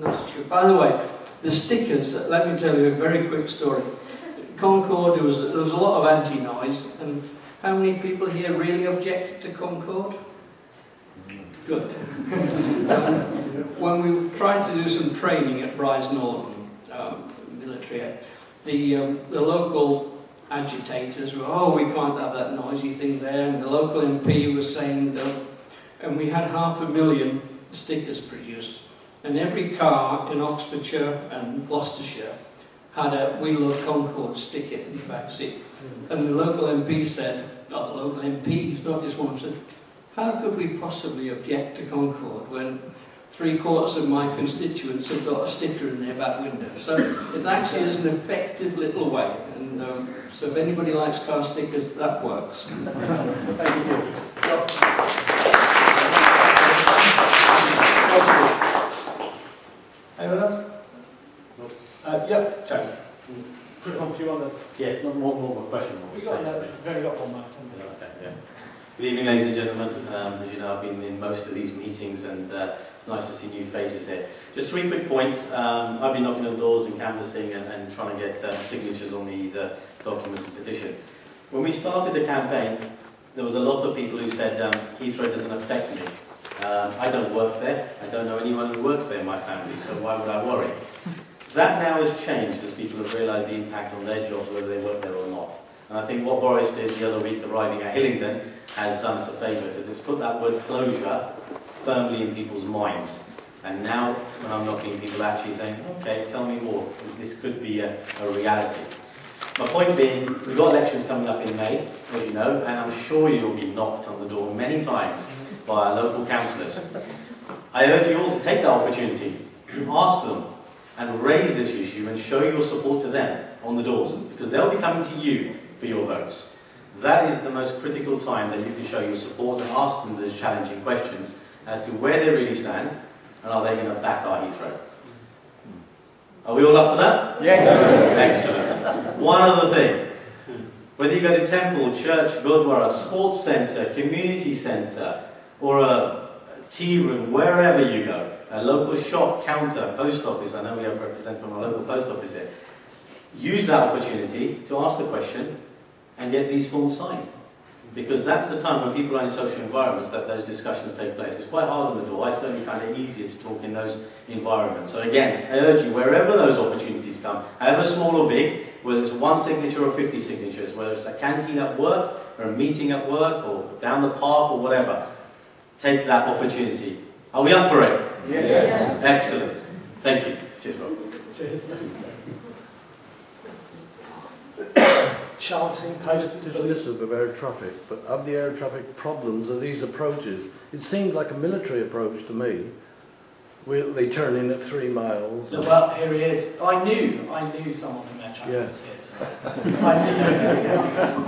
Not sure. By the way, the stickers, let me tell you a very quick story. Concorde, there was a lot of anti-noise, and how many people here really objected to Concorde? Good. When we tried to do some training at Bryce Norton military, the local agitators were, oh, we can't have that noisy thing there, and the local MP was saying, and we had 500,000 stickers produced, and every car in Oxfordshire and Gloucestershire had a "We Love Concorde" sticker in the back seat. And the local MP said, not the local MPs, not this one, said, how could we possibly object to Concorde when 3/4 of my constituents have got a sticker in their back window? So it actually is an effective little way, and so if anybody likes car stickers, that works. Thank you. Anyone else? Yeah, James. Quick one, do you want to? Yeah, not more question. We've got one, Mark. Yeah. Good evening, ladies and gentlemen. As you know, I've been in most of these meetings, and it's nice to see new faces here. Just 3 quick points. I've been knocking on doors and canvassing and trying to get signatures on these documents and petition. When we started the campaign, there was a lot of people who said, Heathrow doesn't affect me. I don't work there. I don't know anyone who works there in my family, so why would I worry? That now has changed as people have realised the impact on their jobs, whether they work there or not. And I think what Boris did the other week arriving at Hillingdon has done us a favour, because it's put that word closure firmly in people's minds. And now, when I'm knocking, people are actually saying, okay, tell me more. This could be a reality. My point being, we've got elections coming up in May, as you know, and I'm sure you'll be knocked on the door many times by our local councillors. I urge you all to take that opportunity to ask them and raise this issue and show your support to them on the doors, because they'll be coming to you for your votes. That is the most critical time that you can show your support and ask them those challenging questions as to where they really stand and are they going to back our Heathrow. Are we all up for that? Yes. Excellent. One other thing. Whether you go to temple, church, gurdwara, sports centre, community centre, or a tea room, wherever you go, a local shop, counter, post office, I know we have representatives from our local post office here, use that opportunity to ask the question and get these forms signed. Because that's the time when people are in social environments that those discussions take place. It's quite hard on the door. I certainly find it easier to talk in those environments. So again, I urge you, wherever those opportunities come, however small or big, whether it's 1 signature or 50 signatures, whether it's a canteen at work, or a meeting at work, or down the park, or whatever, take that opportunity. Are we up for it? Yes. Excellent. Thank you. Cheers, Rob. Cheers. Chancing posters. It's a list of air traffic, but of the air traffic problems of these approaches, it seemed like a military approach to me. They turn in at 3 miles. So, well, here he is. I knew someone from air traffic was here today. I knew.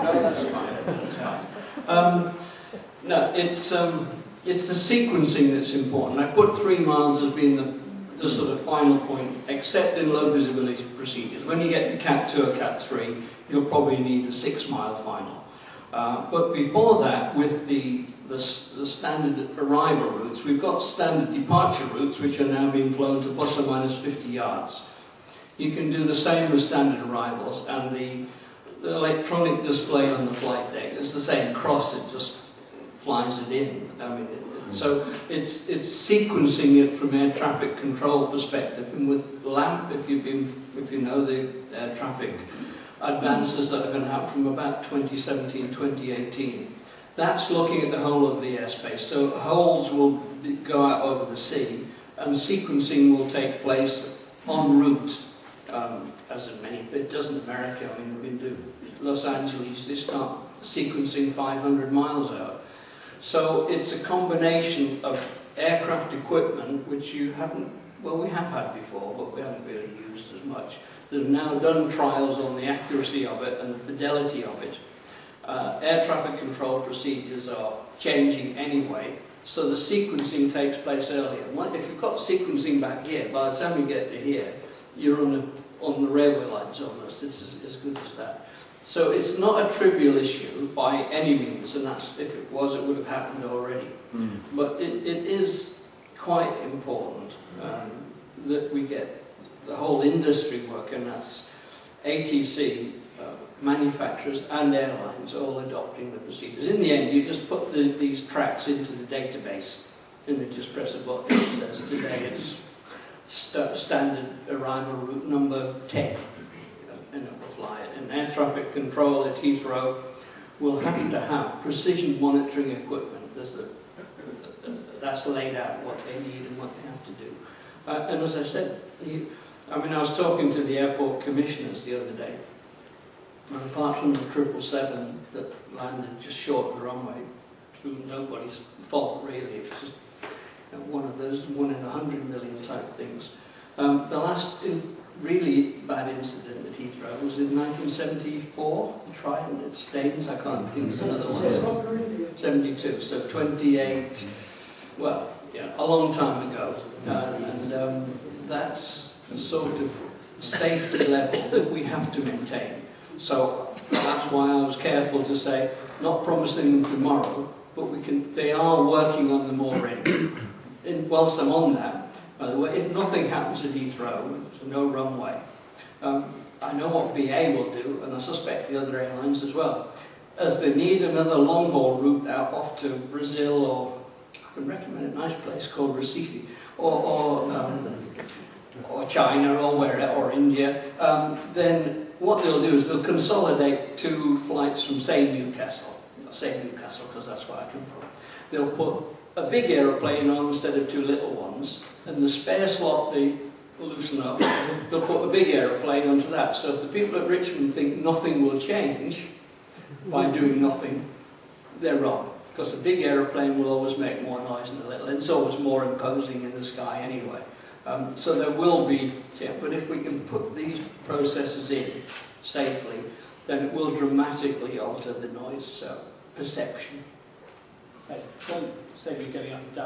No, that's fine. That's fine. No, it's the sequencing that's important. I put 3 miles as being the sort of final point, except in low visibility procedures. When you get to Cat 2 or Cat 3, you'll probably need a 6-mile final. But before that, with the standard arrival routes, we've got standard departure routes, which are now being flown to plus or minus 50 yards. You can do the same with standard arrivals, and the electronic display on the flight deck is the same cross, it just flies it in. I mean, so it's sequencing it from air traffic control perspective, and with LAMP, if you know the air traffic advances that are going to happen from about 2017, 2018. That's looking at the whole of the airspace. So holes will go out over the sea, and sequencing will take place en route, as it does in America. I mean, we do Los Angeles, they start sequencing 500 miles out. So it's a combination of aircraft equipment, which you haven't, well, we have had before, but we haven't really used as much. They've now done trials on the accuracy of it and the fidelity of it. Air traffic control procedures are changing anyway, so the sequencing takes place earlier. If you've got sequencing back here, by the time you get to here, you're on the railway lines almost. It's as good as that. So it's not a trivial issue by any means, and that's, if it was, it would have happened already. But it is quite important. that we get the whole industry working. That's ATC, manufacturers and airlines all adopting the procedures. In the end, you just put these tracks into the database and you just press a button that says today it's standard arrival route number 10, and it will fly it. And air traffic control at Heathrow will have to have precision monitoring equipment. That's laid out what they need and what they have to do. And as I said, I was talking to the airport commissioners the other day, and apart from the 777 that landed just short of the runway, through nobody's fault really, it was just one of those 1 in 100 million type things. The last really bad incident at Heathrow was in 1974, the Trident at Staines, I can't think of another one. 72, so 28, well, yeah, a long time ago. That's the sort of safety level that we have to maintain. So that's why I was careful to say, not promising them tomorrow, but they are working on them already. And whilst I'm on that, by the way, if nothing happens at Heathrow, so no runway, I know what BA will do, and I suspect the other airlines as well. As they need another long-haul route out off to Brazil, or I can recommend a nice place called Recife, or China, or India, then what they'll do is they'll consolidate 2 flights from, say, Newcastle. I'll say Newcastle because that's where I come from. They'll put a big aeroplane on instead of 2 little ones, and the spare slot they loosen up, they'll put a big aeroplane onto that. So if the people at Richmond think nothing will change by doing nothing, they're wrong. Because a big aeroplane will always make more noise than a little, and it's always more imposing in the sky anyway. So there will be, but if we can put these processes in safely, then it will dramatically alter the noise perception. Save you getting up and down.